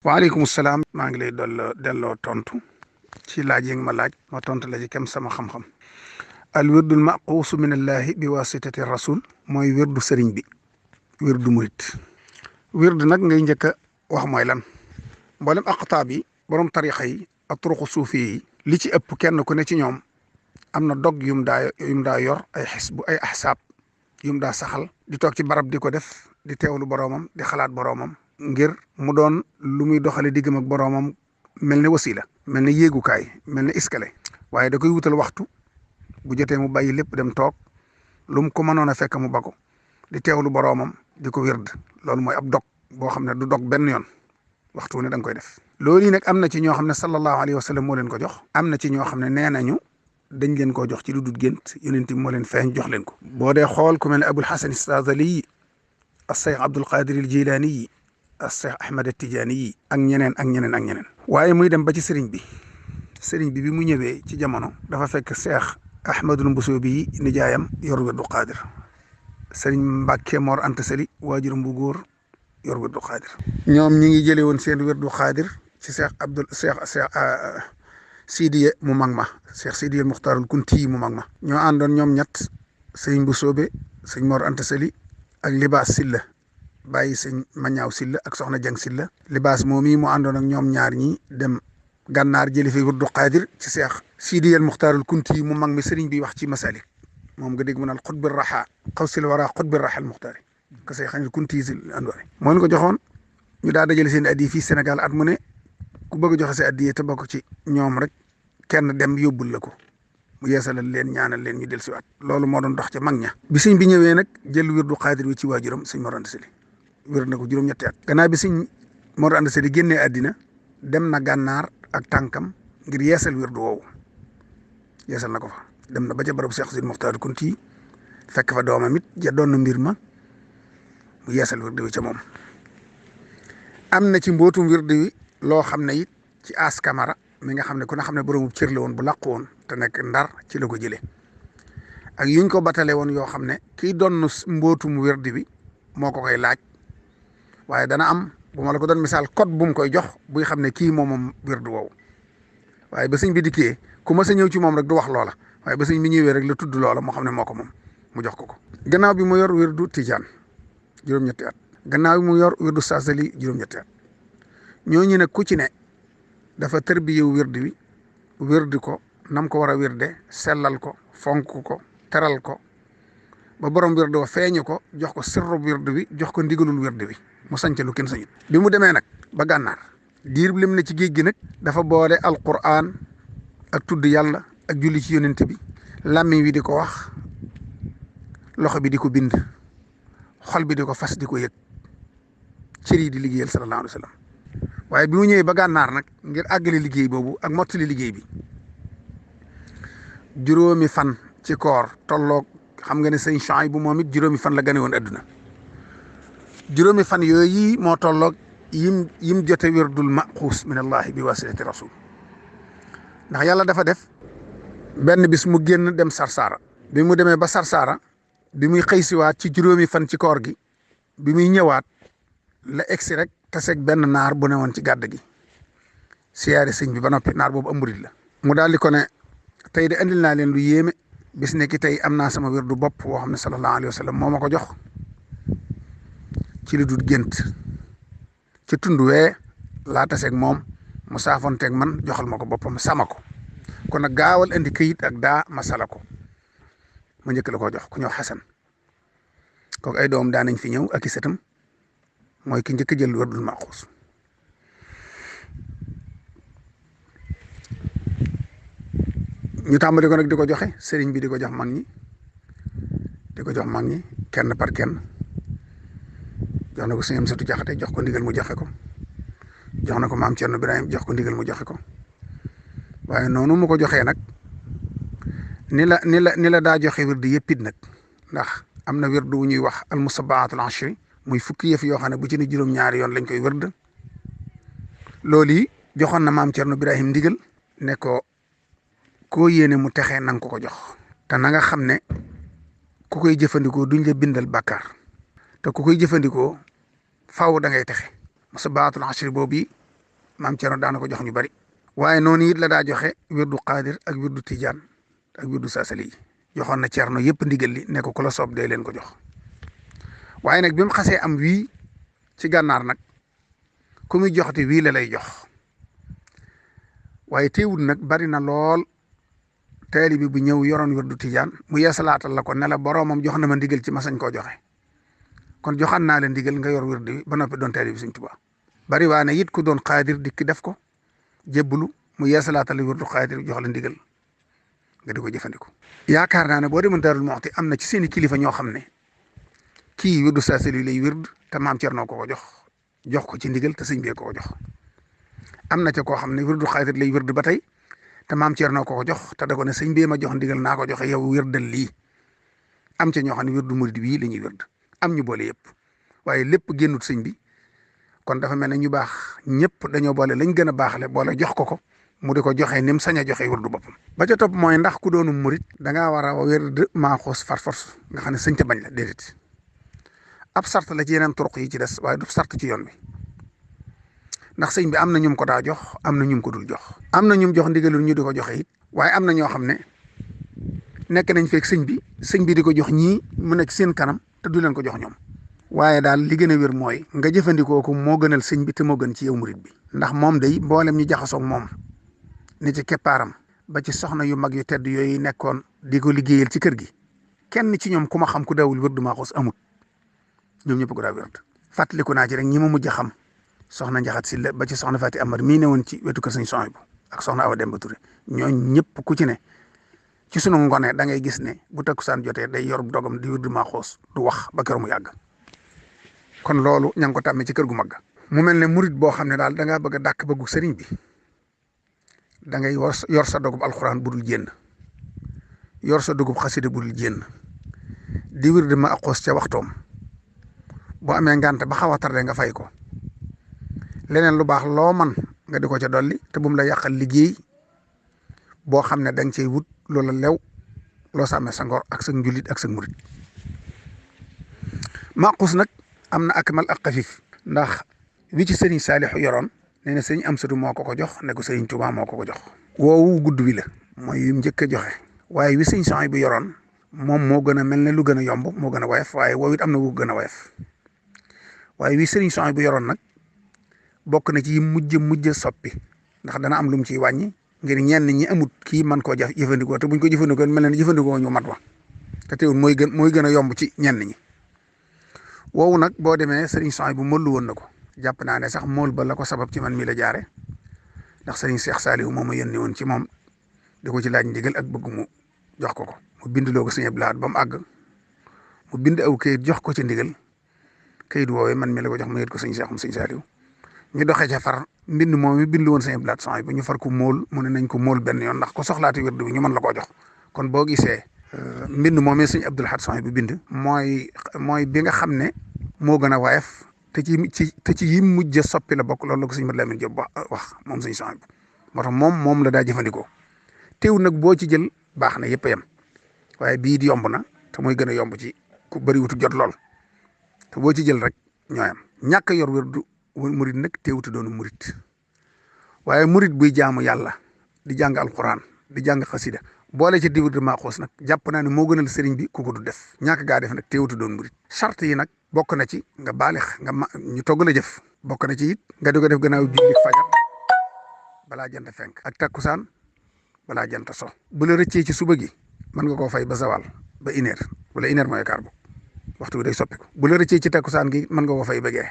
waaleykum salaam. maa ngi lay delloo tontu ci laaj yi nga ma laaj ma tontu la ci kem sama xam-xam. al wirdul maquusu min allahi bi wasitati rasul mooy wirdu sëriñ bi wirdu murit. wirdu nag ngay njëkk a wax mooy lan. mboolem aqtaab yi borom tarixa yi ak turuqu suufi yi li ci ëpp kenn ku ne ci ñoom am na dog yum daa yor ay xisbu ay ahsaab yum daa saxal di toog ci barab di ko def di teewlu boroomam di xalaat boroomam ngir mu doon lu muy doxale diggam ak boroomam mel ne wasila mel ne yéegukaay mel ne iskale waaye da koy wutal waxtu bu jotee mu bàyyi lépp dem toog lu mu ko mënoon a fekk mu ba ko di teewlu boroomam di ko wird loolu mooy ab dog boo xam ne du dog benn yoon waxtu ne da nga koy def. loolu yi nag am na ci ñoo xam ne sallallahu alayhi wa sallam moo leen ko jox am na ci ñoo xam ne nee nañu dañ leen koo jox ci lu dul gént yonent bi moo leen feeñ jox leen ko. boo dee xool ku mel ne Abul Hasan As-Saadili as-Cheikh Abdul Qadir al-Jilani as-Cheikh Ahmad at-Tijani ak ñeneen ak ñeneen ak ñeneen. waaye muy dem ba ci sëriñ bi mu ñëwee ci jamono dafa fekk Cheikh Ahmadul Mbusobi nijaayam yor wirdu Qadir sëriñ Mbàkke Mor Anta Sali waajuram bu góor yor wirdu Qadir. ñoom ñi ngi jëlee woon seen wirdu Qadir ci Cheikh Sidiye mu mag ma Cheikh Sidiye Muxtaarul Kunti mu mag ma. ñoo àndoon ñoom ñett sëriñ Mbusobe sëriñ Mor Anta Sali ak Libaas Silla bàyyi sëñ Mañaaw Silla ak Soxna Jang Silla. Libaas moom yi mu àndoon ak ñoom ñaar ñi dem gànnaar jëli fi wirdu Qadir ci Cheikh Sidiye Muxtaarul Kunti mu mag mi sëriñ bi wax ci Masalik moom nga dégg mu naan xutbi raxa xawsil wara xutbi raxa al muxtaari ka say xañ kunti si andoone moo ñu ko joxoon ñu daa dajale seen addiya fii Sénégal at mu ne ku bëgg a joxe sa addiya te bokk ci ñoom rek kenn dem yóbbul la ko mu yeesalal leen ñaanal leen ñu del si waat loolu moo doon dox ca mag ña bi sëñ bi ñëwee nag jël wirdu Xaadir wi ci waajuram sëñ Mor Anta Sali wér na ko juróom-ñetti at gannaaw bi sëñ Mor Anta Sali génnee àddina dem na gànnaar ak tànkam ngir yeesal wirdu woowu yeesal na ko fa dem na ba ca barabu Cheikh Sidi Muxtaar Kunti fekk fa doomam it ja doon na mbir ma mu yeesal wirdu wi ca moom. am na ci mbootum wirdu wi loo xam ne it ci As Kamara mi nga xam ne ku ne xam ne boroomu cër la woon bu làqu woon te nekk Ndar ci la ko jëlee ak yuñ ko batale woon yoo xam ne kii doon mbootum wirdu bi moo ko koy laaj waaye dana am bu ma la ko doon misaal code bu mu koy jox buy xam ne kii moom wirdu woowu waaye ba sëñ bi dikkee ku ma sa ñëw ci moom rek du wax loola waaye ba sëñ bi ñëwee rek la tudd loola moo xam ne moo ko moom mu jox ko. gannaaw bi mu yor wirdu Tijaan juróom-ñetti at gannaaw bi mu yor wirdu Saasali juróom-ñetti at ñooñu ne ku ci ne dafa tërbiyewu wirdi ko nam ko war a wirde sellal ko fonk ko teral ko ba borom wirdu wa feeñu ko jox ko sirru wirdu bi jox ko ndigalul wirdu bi mu sanc lu kenn sañut. bi mu demee nag ba gànnaar diir lim na ci géej gi nag dafa boole alquran ak tudd yàlla ak julli ci yonent bi làmmiñ wi di ko wax loxo bi di ko bind xol bi di ko fas di ko yëg cër yi di liggéeyal sallallahu alayhi wa sallam. waaye bi mu ñëwee ba gànnaar nag ngir àggale liggéey boobu ak mottali liggéey bi juróomi fan ci koor tolloog xam nga ne sëñ Chouaïbou moom it juróomi fan la gane woon adduna juróomi fan yooyu moo tolloog yim jote wirdul maquus min allahi bi wasilati rasul ndax yàlla dafa def benn bis mu génn dem Sarsara bi mu demee ba Sarsara bi muy xëy siwaat ci juróomi fan ci koor gi bi muy ñëwaat la egsi rek taseeg benn naar bu ne woon ci gàdd gi siyaare sëñ bi ba noppi naar boobu am murid la mu daal di ko ne tey de andil naa leen lu yéeme bis ne ki tey am naa sama wirdu bopp woo xam ne sallallahu alayhi wa sallam moo ma ko jox ci lu dul gént ci tund wee laa taseeg moom mu saafonteeg man joxal ma ko boppam sama ko kon nag gaawal andi këyit ak daa masala ko ma njëkk la koo jox ku ñëw Xasan kooku ay doom daan nañ fi ñëw ak i sëtam mooy ki njëkk jël wirdul maquus ñu tàmbali ko nag di ko joxe sëriñ bi di ko jox mag ñi kenn par kenn jox na ko sëñ Amsatu Jaxate jox ko ndigal mu joxe ko jox na ko maam Cerno Birahim jox ko ndigal mu joxe ko waaye noonu mu ko joxee nag ni la daa joxe wirdu yëpp it nag ndax am na wirdu wu ñuy wax al musabaatul ashri muy fukki yëf yoo xam ne bu ci ne juróom-ñaari yoon lañ koy wërd loolu yi joxoon na maam Cerno Birahim ndigal ne ko koo yéene mu texee na nga ko jox te na nga xam ne ku koy jëfandikoo duñ la bindal bàkkaar te ku koy jëfandikoo faaw da ngay texe musabaatul ashri boobu maam Cerno daana ko jox ñu bari. waaye noonu it la daa joxe wirdu Qaadir ak wirdu Tijaan ak wirdu Saasali yi joxoon na Cerno yëpp ndigal li ne ko ku la soob dee leen ko jox. waaye nag bi mu xasee am wii ci gànnaar nag ku muy joxati wii la lay jox waaye teewul nag bari na lool taalibe bi bu ñëw yoroon wirdu Tijaan mu yeesalaatal la ko ne la boroomam jox na ma ndigal ci ma sañ koo joxe kon joxaan naa la ndigal nga yor wirdu bi ba noppi doon taalibe Sëñ Tuubaa. bari waa ne it ku doon Qaadir dikk def ko jébbalu mu yeesalaatal la wirdu Qaadir jox la ndigal nga di ko jëfandikoo. yaakaar naa ne boo demoon Daarul Muxti am na ci seeni kilifa ñoo xam ne kii wirdu Saasali lay wird te maam Cerno ko jox ko ci ndigal te sëñ bee ko jox. am na ca koo xam ne wirdu Qaadir lay wird ba tey te maam Cerno ko jox te da ko ne sëñ bee ma jox ndigal naa ko joxe yow wirdal lii. am ca ñoo xam ne wirdu murid bii la ñuy wird am ñu boole yëpp waaye lépp génnut sëñ bi kon dafa mel ne ñu baax ñëpp dañoo boole lañ gën a baaxale boole jox ko mu di ko joxe ni mu sañ a joxe wirdu boppam. ba ca topp mooy ndax ku doonu murid da ngaa war a wird maaxoos far force nga xam ne sëñ te bañ la déedéet ab sart la ci yeneen turuq yi ci des waaye du sart ci yoon bi ndax sëñ bi am na ñum ko daa jox am na ñum ko dul jox. am na ñum jox ndigalul ñu di ko joxe it waaye am na ñoo xam ne nekk nañ fekk sëñ bi di ko jox ñii mu nekk seen kanam te du leen ko jox ñoom. waaye daal li gën a wér mooy nga jëfandikoo ko moo gënal sëñ bi te moo gën ci yow murid bi ndax moom day mboolem ñu jaxasoog moom ni ci keppaaram ba ci soxna yu mag yu tedd yooyu nekkoon di ko liggéeyal ci kër gi kenn ci ñoom ku ma xam ku daawul wirdu maaxuus amut ñoom ñëpp ko daa wird. fàttaliku naa ci rek ñi ma mujj xam soxna Njaxat Silla ba ci soxna Fati Amar mii ne woon ci wetu kër sëñ Sohaybu ak soxna Awa Demba Touré ñooñ ñëpp ku ci ne ci sunu ngone da ngay gis ne bu takkusaan jotee day yor dogam di wirdu maaxuus du wax ba keroog mu yàgg. kon loolu ña ngi ko tàmmee ci kër gu mag. mu mel ne murit boo xam ne daal da ngaa bëgg a dàkk bëggu sëriñ bi da ngay yor sa dogub alxuraan bu dul jénn yor sa dogub xasida bu dul jénn di wirdu maaxuus ca waxtoom boo amee ngànt ba xaw a tardé nga fay ko leneen lu baax loo man nga di ko ca dolli te bu mu la yàqal liggéey boo xam ne da nga cey wut loola lew loo sàmmee sa ngor ak sa njulit ak sa murit. maaxuus nag am na akmal ak xafif ndax wi ci sëriñ Saalixu yoroon nee na sëriñ Amsatu moo ko jox ne ko sëriñ Tuubaa moo ko jox. woowu gudd wi la mooy yu njëkk a joxe waaye wi sëriñ Sohaybu bu yoroon moom moo gën a mel ne lu gën a yomb moo gën a woyof waaye woowu it am na wu gën a woyof waaye wi sëriñ Sohaybu bu yoroon nag bokk na ci mujj soppi ndax dana am lu mu ciy wàññi ngir ñenn ñi amut kii man koo jëfandikoo te buñ ko jëfandikoo mel ne jëfandikoo ñu mat wa te teewul mooy gën a yomb ci ñenn ñi. woowu nag boo demee sëriñ Sohaybu bu mollu woon na ko jàpp naa ne sax mool ba la ko sabab ci man mii la jaare ndax sëriñ Cheikh Saliou moom ma yónni woon ci moom di ko ci laaj ndigal ak bëgg mu jox ko mu bindloo ko sëñ Abdou Lahad ba mu àgg mu bind aw kayit jox ko ci ndigal kayit woowee man mii la ko jox ma yët ko sëñ Cheikh mu sëñ Saliou ñu doxee ca far mbind moom mi bind woon sëñ Abdou Lahad Sohaybu bu ñu far ko mool mu ne nañ ko mool benn yoon ndax ko soxlaati wirdu bi ñu mën la koo jox kon boo gisee mbind moomee sëñ Abdou Lahad Sohaybu bu bind mooy bi nga xam ne moo gën a woyof te ci yi mujj a soppi la bokk loolu la ko sëñ Mat Lamin Jóob wax moom sëñ Sohaybu moo tax moom la daa jëfandikoo teew nag boo ci jël baax na yëpp a yem waaye bii di yomb na te mooy gën a yomb ci ku bëri wutu jot lool te boo ci jël rek ñooyam ñàkk a yor wirdu murit nag teewutu doonu murit waaye murit buy jaamu yàlla di jàng alquran di jàng xasida boole ci di wirdu maaxuus nag jàpp naa ne moo gënal sëriñ bi ku ko du def ñàkk gaa def nag teewutu doon murit charte yi nag bokk na ci nga baalix ñu togg la jëf bokk na ci it nga di ko def gannaaw julli fajar balaa jant fenk ak takkusaan balaa jant so bu la rëccee ci suba gi mën nga koo fay ba zawal ba une heure wala une heure mooy quart bu waxtu bi day soppiku bu la rëccee ci takkusaan gi mën nga koo fay ba gee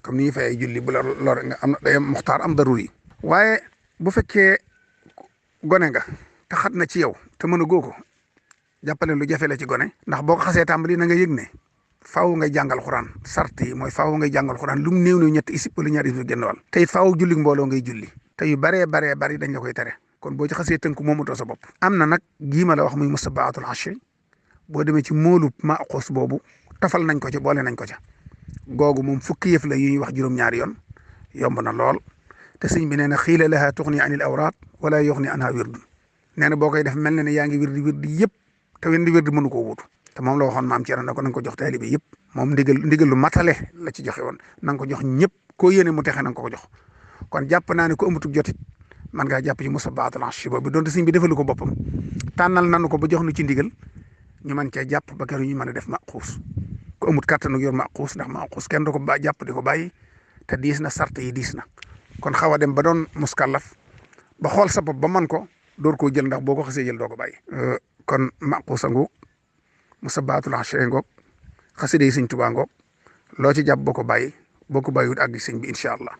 comme ni ñuy fayee julli bu la lor nga am day muxtaar am daruri waaye bu fekkee gone nga te xat na ci yow te mën a góo ko jàppale lu jafe la ci gone ndax boo ko xasee tàmbali na nga yëg ne faaw ngay jàngal xuraan sart yi mooy faaw ngay jàngal xuraan lu mu néew ne ñetti isib wala ñaari isib génn wàll te it faaw julli mbooloo ngay julli te yu baree bari dañ la koy tere kon boo ci xasee tënku moomatoo sa bopp am na nag gii ma la wax muy mustabaatul ashri boo demee ci moolub maaxuus boobu tafal nañ ko ci boole nañ ko ca googu moom fukki yëf la yu ñuy wax juróom-ñaari yoon yomb na lool te sëñ bi nee na xiila laha tuxni anil awraat wala yuxni anha wirdun nee na boo koy def mel na ne yaa ngi wirdi yëpp te wenn di wirdi mënu koo wuutu te moom la waxoon maam Cerno ne ko na nga ko jox taalibe yëpp moom ndigal lu matale la ci joxe woon na nga ko jox ñëpp koo yéene mu texe na nga ko jox kon jàpp naa ne ku amatul jotit man ngaa jàpp ci musabbahatul ashi boobu donte sëñ bi defalu ko boppam tànnal nanu ko ba jox nu ci ndigal ñu mën cee jàpp ba keroog ñu mën a def maquus ku amut kattanu yor maquus ndax maquus kenn du ko ba jàpp di ko bàyyi te diis na sart yi diis na kon xaw a dem ba doon muskallaf ba xool sa bopp ba man ko door koo jël ndax boo ko xasee jël doo ko bàyyi. kon maquus a ngoog musabbahatul ashi ngoog xasida yi sëñ Tuubaa ngoog loo ci jàpp boo ko bàyyi boo ko bàyyiwut àgg sëñ bi incha allah.